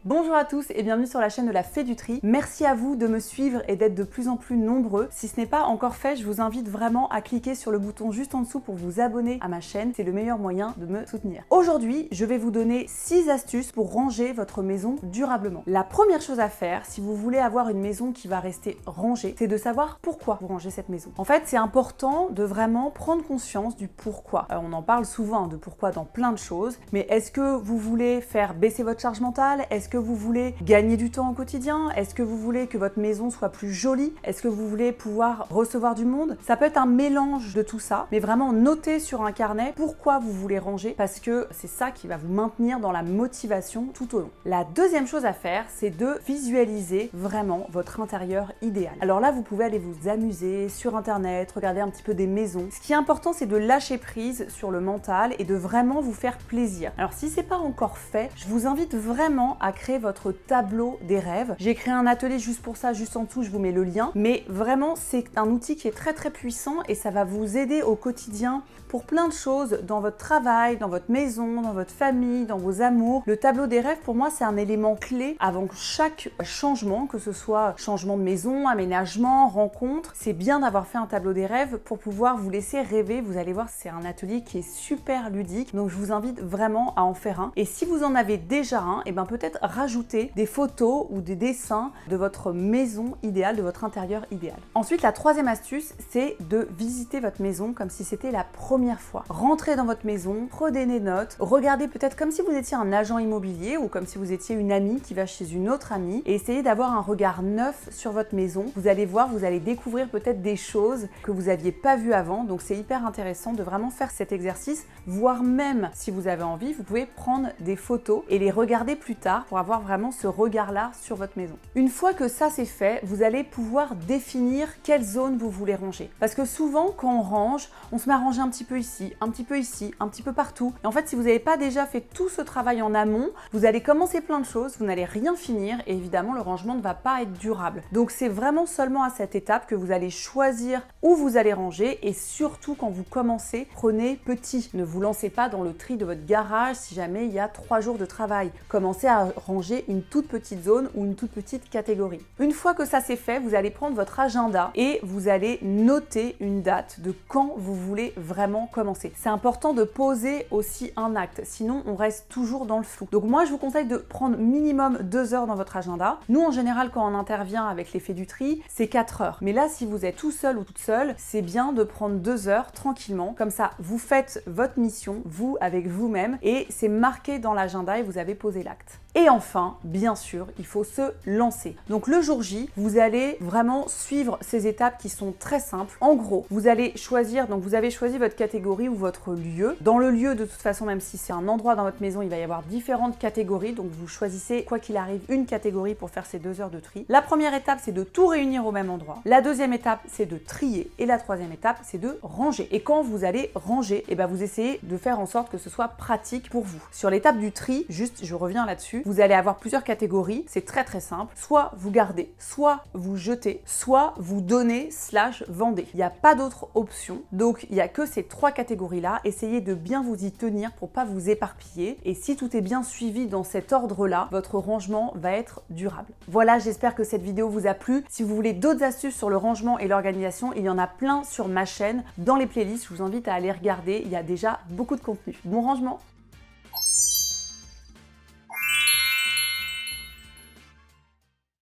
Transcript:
Bonjour à tous et bienvenue sur la chaîne de la Fée du Tri. Merci à vous de me suivre et d'être de plus en plus nombreux. Si ce n'est pas encore fait, je vous invite vraiment à cliquer sur le bouton juste en dessous pour vous abonner à ma chaîne. C'est le meilleur moyen de me soutenir. Aujourd'hui, je vais vous donner 6 astuces pour ranger votre maison durablement. La première chose à faire, si vous voulez avoir une maison qui va rester rangée, c'est de savoir pourquoi vous rangez cette maison. En fait, c'est important de vraiment prendre conscience du pourquoi. On en parle souvent de pourquoi dans plein de choses, mais est-ce que vous voulez faire baisser votre charge mentale? Est-ce que vous voulez gagner du temps au quotidien? Est-ce que vous voulez que votre maison soit plus jolie? Est-ce que vous voulez pouvoir recevoir du monde? Ça peut être un mélange de tout ça, mais vraiment notez sur un carnet pourquoi vous voulez ranger, parce que c'est ça qui va vous maintenir dans la motivation tout au long. La deuxième chose à faire, c'est de visualiser vraiment votre intérieur idéal. Alors là, vous pouvez aller vous amuser sur internet, regarder un petit peu des maisons. Ce qui est important, c'est de lâcher prise sur le mental et de vraiment vous faire plaisir. Alors si c'est pas encore fait, je vous invite vraiment à créer votre tableau des rêves. J'ai créé un atelier juste pour ça, juste en dessous, je vous mets le lien. Mais vraiment, c'est un outil qui est très très puissant et ça va vous aider au quotidien pour plein de choses dans votre travail, dans votre maison, dans votre famille, dans vos amours. Le tableau des rêves, pour moi, c'est un élément clé avant chaque changement, que ce soit changement de maison, aménagement, rencontre. C'est bien d'avoir fait un tableau des rêves pour pouvoir vous laisser rêver. Vous allez voir, c'est un atelier qui est super ludique, donc je vous invite vraiment à en faire un. Et si vous en avez déjà un, et ben peut-être rajouter des photos ou des dessins de votre maison idéale, de votre intérieur idéal. Ensuite, la troisième astuce, c'est de visiter votre maison comme si c'était la première fois. Rentrez dans votre maison, prenez des notes, regardez peut-être comme si vous étiez un agent immobilier ou comme si vous étiez une amie qui va chez une autre amie et essayez d'avoir un regard neuf sur votre maison. Vous allez voir, vous allez découvrir peut-être des choses que vous n'aviez pas vues avant, donc c'est hyper intéressant de vraiment faire cet exercice, voire même si vous avez envie, vous pouvez prendre des photos et les regarder plus tard pour avoir vraiment ce regard-là sur votre maison. Une fois que ça c'est fait, vous allez pouvoir définir quelle zone vous voulez ranger. Parce que souvent, quand on range, on se met à ranger un petit peu ici, un petit peu ici, un petit peu partout. Et en fait, si vous n'avez pas déjà fait tout ce travail en amont, vous allez commencer plein de choses, vous n'allez rien finir et évidemment, le rangement ne va pas être durable. Donc, c'est vraiment seulement à cette étape que vous allez choisir où vous allez ranger et surtout quand vous commencez, prenez petit. Ne vous lancez pas dans le tri de votre garage si jamais il y a 3 jours de travail. Commencez à ranger une toute petite zone ou une toute petite catégorie. Une fois que ça c'est fait, vous allez prendre votre agenda et vous allez noter une date de quand vous voulez vraiment commencer. C'est important de poser aussi un acte, sinon on reste toujours dans le flou. Donc moi je vous conseille de prendre minimum 2 heures dans votre agenda. Nous en général quand on intervient avec les Fées du Tri, c'est 4 heures. Mais là si vous êtes tout seul ou toute seule, c'est bien de prendre 2 heures tranquillement. Comme ça, vous faites votre mission, vous avec vous-même et c'est marqué dans l'agenda et vous avez posé l'acte. Et enfin, bien sûr, il faut se lancer. Donc le jour J, vous allez vraiment suivre ces étapes qui sont très simples. En gros, vous allez choisir, donc vous avez choisi votre catégorie ou votre lieu. Dans le lieu, de toute façon, même si c'est un endroit dans votre maison, il va y avoir différentes catégories. Donc vous choisissez, quoi qu'il arrive, une catégorie pour faire ces 2 heures de tri. La première étape, c'est de tout réunir au même endroit. La deuxième étape, c'est de trier. Et la troisième étape, c'est de ranger. Et quand vous allez ranger, et ben vous essayez de faire en sorte que ce soit pratique pour vous. Sur l'étape du tri, juste, je reviens là-dessus, vous allez avoir plusieurs catégories, c'est très très simple. Soit vous gardez, soit vous jetez, soit vous donnez / vendez. Il n'y a pas d'autre option, donc il n'y a que ces 3 catégories-là. Essayez de bien vous y tenir pour pas vous éparpiller. Et si tout est bien suivi dans cet ordre-là, votre rangement va être durable. Voilà, j'espère que cette vidéo vous a plu. Si vous voulez d'autres astuces sur le rangement et l'organisation, il y en a plein sur ma chaîne, dans les playlists. Je vous invite à aller regarder, il y a déjà beaucoup de contenu. Bon rangement!